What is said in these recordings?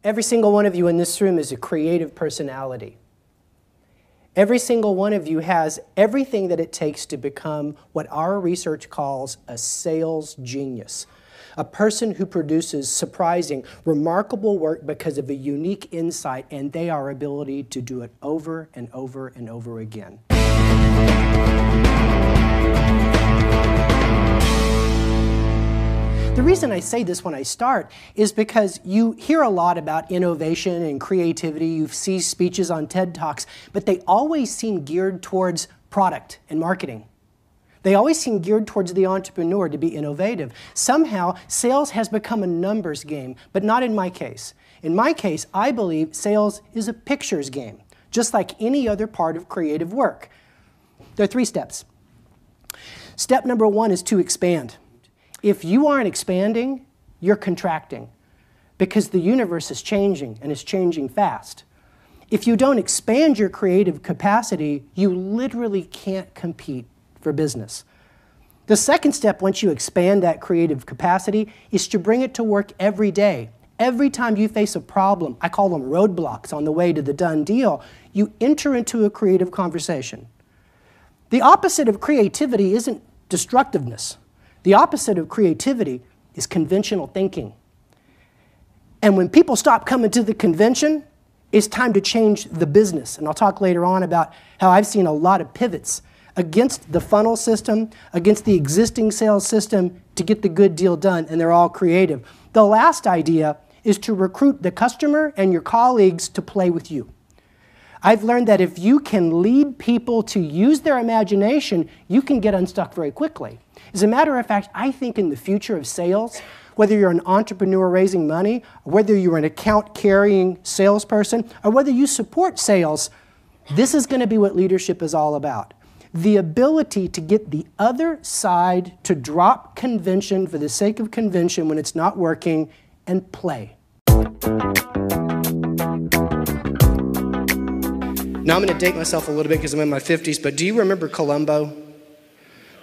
Every single one of you in this room is a creative personality. Every single one of you has everything that it takes to become what our research calls a sales genius. A person who produces surprising, remarkable work because of a unique insight and their ability to do it over and over and over again. The reason I say this when I start is because you hear a lot about innovation and creativity. You see speeches on TED Talks, but they always seem geared towards product and marketing. They always seem geared towards the entrepreneur to be innovative. Somehow, sales has become a numbers game, but not in my case. In my case, I believe sales is a pictures game, just like any other part of creative work. There are 3 steps. Step number 1 is to expand. If you aren't expanding, you're contracting because the universe is changing and it's changing fast. If you don't expand your creative capacity, you literally can't compete for business. The second step, once you expand that creative capacity, is to bring it to work every day. Every time you face a problem, I call them roadblocks on the way to the done deal, you enter into a creative conversation. The opposite of creativity isn't destructiveness. The opposite of creativity is conventional thinking. And when people stop coming to the convention, it's time to change the business. And I'll talk later on about how I've seen a lot of pivots against the funnel system, against the existing sales system to get the good deal done, and they're all creative. The last idea is to recruit the customer and your colleagues to play with you. I've learned that if you can lead people to use their imagination, you can get unstuck very quickly. As a matter of fact, I think in the future of sales, whether you're an entrepreneur raising money, or whether you're an account-carrying salesperson, or whether you support sales, this is going to be what leadership is all about. The ability to get the other side to drop convention for the sake of convention when it's not working and play. Now I'm going to date myself a little bit because I'm in my 50s, but do you remember Columbo?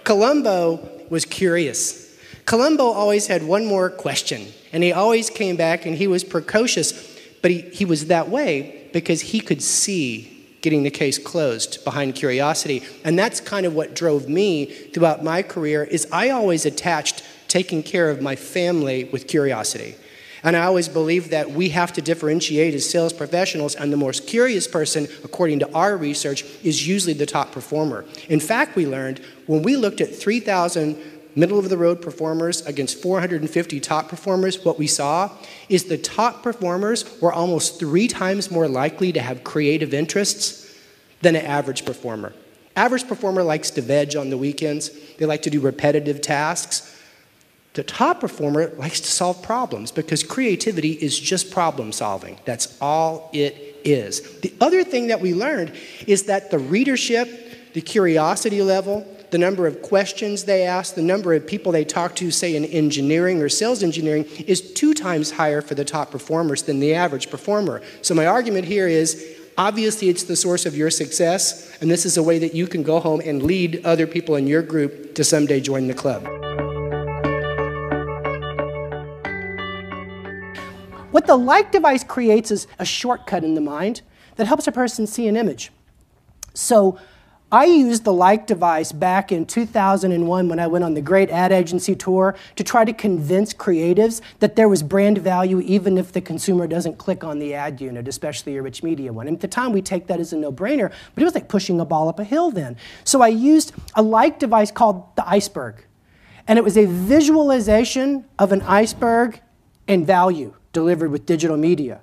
Columbo was curious. Columbo always had one more question, and he always came back, and he was precocious, but he was that way because he could see getting the case closed behind curiosity. And that's kind of what drove me throughout my career, is I always attached taking care of my family with curiosity. And I always believe that we have to differentiate as sales professionals, and the most curious person, according to our research, is usually the top performer. In fact, we learned when we looked at 3,000 middle-of-the-road performers against 450 top performers, what we saw is the top performers were almost 3 times more likely to have creative interests than an average performer. Average performer likes to veg on the weekends. They like to do repetitive tasks. The top performer likes to solve problems because creativity is just problem solving. That's all it is. The other thing that we learned is that the readership, the curiosity level, the number of questions they ask, the number of people they talk to, say in engineering or sales engineering, is 2 times higher for the top performers than the average performer. So my argument here is, obviously it's the source of your success, and this is a way that you can go home and lead other people in your group to someday join the club. What the like device creates is a shortcut in the mind that helps a person see an image. So I used the like device back in 2001 when I went on the great ad agency tour to try to convince creatives that there was brand value even if the consumer doesn't click on the ad unit, especially a rich media one. And at the time, we take that as a no-brainer, but it was like pushing a ball up a hill then. So I used a like device called the iceberg. And it was a visualization of an iceberg and value delivered with digital media,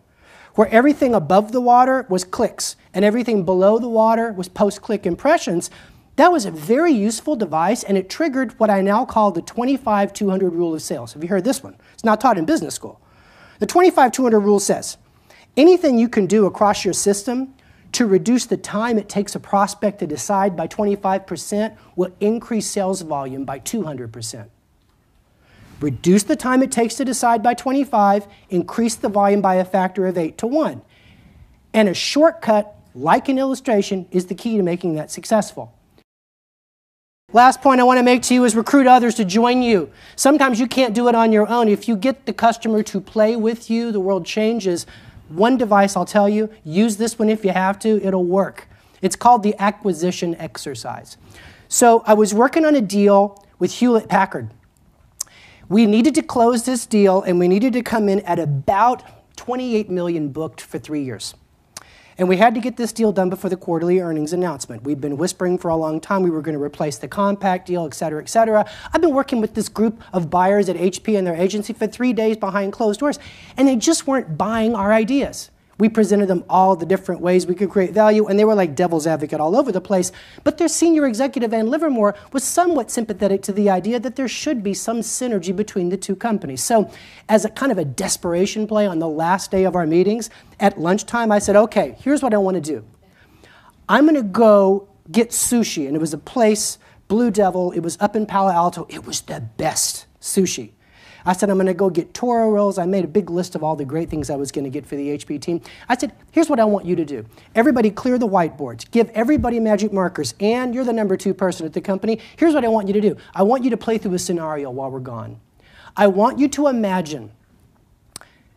where everything above the water was clicks and everything below the water was post-click impressions. That was a very useful device, and it triggered what I now call the 25-200 rule of sales. Have you heard this one? It's not taught in business school. The 25-200 rule says, anything you can do across your system to reduce the time it takes a prospect to decide by 25% will increase sales volume by 200%. Reduce the time it takes to decide by 25, increase the volume by a factor of 8 to 1. And a shortcut, like an illustration, is the key to making that successful. Last point I want to make to you is recruit others to join you. Sometimes you can't do it on your own. If you get the customer to play with you, the world changes. one device I'll tell you, use this one if you have to, it'll work. It's called the acquisition exercise. So I was working on a deal with Hewlett-Packard. We needed to close this deal, and we needed to come in at about 28 million booked for 3 years. And we had to get this deal done before the quarterly earnings announcement. We've been whispering for a long time we were going to replace the Compact deal, et cetera, et cetera. I've been working with this group of buyers at HP and their agency for 3 days behind closed doors, and they just weren't buying our ideas. We presented them all the different ways we could create value, and they were like devil's advocate all over the place. But their senior executive, Ann Livermore, was somewhat sympathetic to the idea that there should be some synergy between the two companies. So as a kind of a desperation play on the last day of our meetings, at lunchtime, I said, okay, here's what I want to do. I'm going to go get sushi. And it was a place, Blue Devil. It was up in Palo Alto. It was the best sushi. I said, I'm going to go get Toro rolls. I made a big list of all the great things I was going to get for the HP team. I said, here's what I want you to do. Everybody clear the whiteboards. Give everybody magic markers. And you're the number 2 person at the company. Here's what I want you to do. I want you to play through a scenario while we're gone. I want you to imagine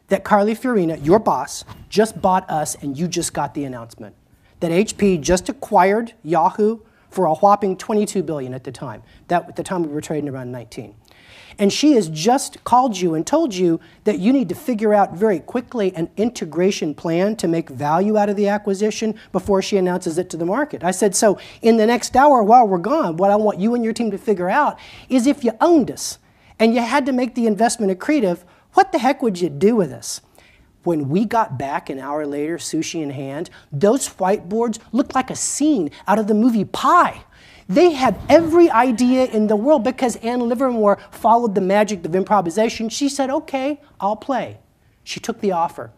that Carly Fiorina, your boss, just bought us and you just got the announcement that HP just acquired Yahoo for a whopping $22 billion at the time. At the time we were trading around 19. And she has just called you and told you that you need to figure out very quickly an integration plan to make value out of the acquisition before she announces it to the market. I said, so in the next hour while we're gone, what I want you and your team to figure out is if you owned us and you had to make the investment accretive, what the heck would you do with us? When we got back an hour later, sushi in hand, those whiteboards looked like a scene out of the movie Pi. They had every idea in the world because Ann Livermore followed the magic of improvisation. She said, okay, I'll play. She took the offer.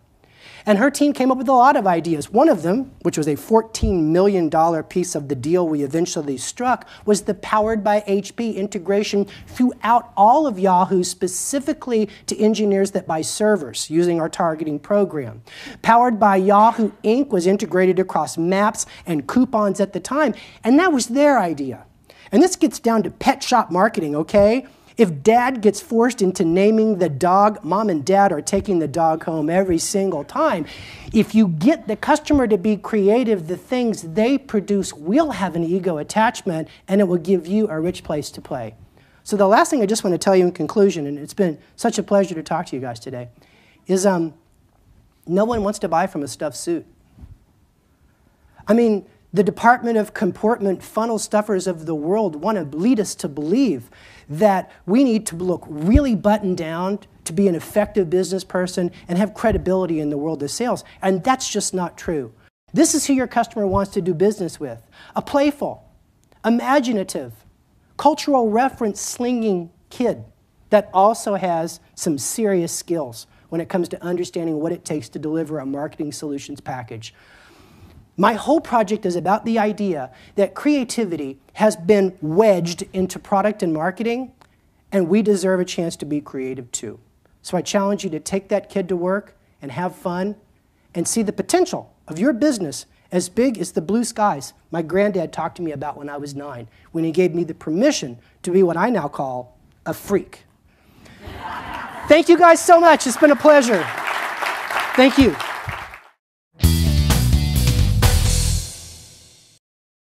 And her team came up with a lot of ideas. One of them, which was a $14 million piece of the deal we eventually struck, was the Powered by HP integration throughout all of Yahoo, specifically to engineers that buy servers using our targeting program. Powered by Yahoo Inc. was integrated across maps and coupons at the time, and that was their idea. And this gets down to pet shop marketing, okay? If dad gets forced into naming the dog, mom and dad are taking the dog home every single time. If you get the customer to be creative, the things they produce will have an ego attachment, and it will give you a rich place to play. So the last thing I just want to tell you in conclusion, and it's been such a pleasure to talk to you guys today, is no one wants to buy from a stuffed suit. I mean, the Department of Comportment funnel stuffers of the world want to lead us to believe that we need to look really buttoned down to be an effective business person and have credibility in the world of sales. And that's just not true. This is who your customer wants to do business with. A playful, imaginative, cultural reference slinging kid that also has some serious skills when it comes to understanding what it takes to deliver a marketing solutions package. My whole project is about the idea that creativity has been wedged into product and marketing, and we deserve a chance to be creative too. So I challenge you to take that kid to work and have fun and see the potential of your business as big as the blue skies my granddad talked to me about when I was 9, when he gave me the permission to be what I now call a freak. Thank you guys so much. It's been a pleasure. Thank you.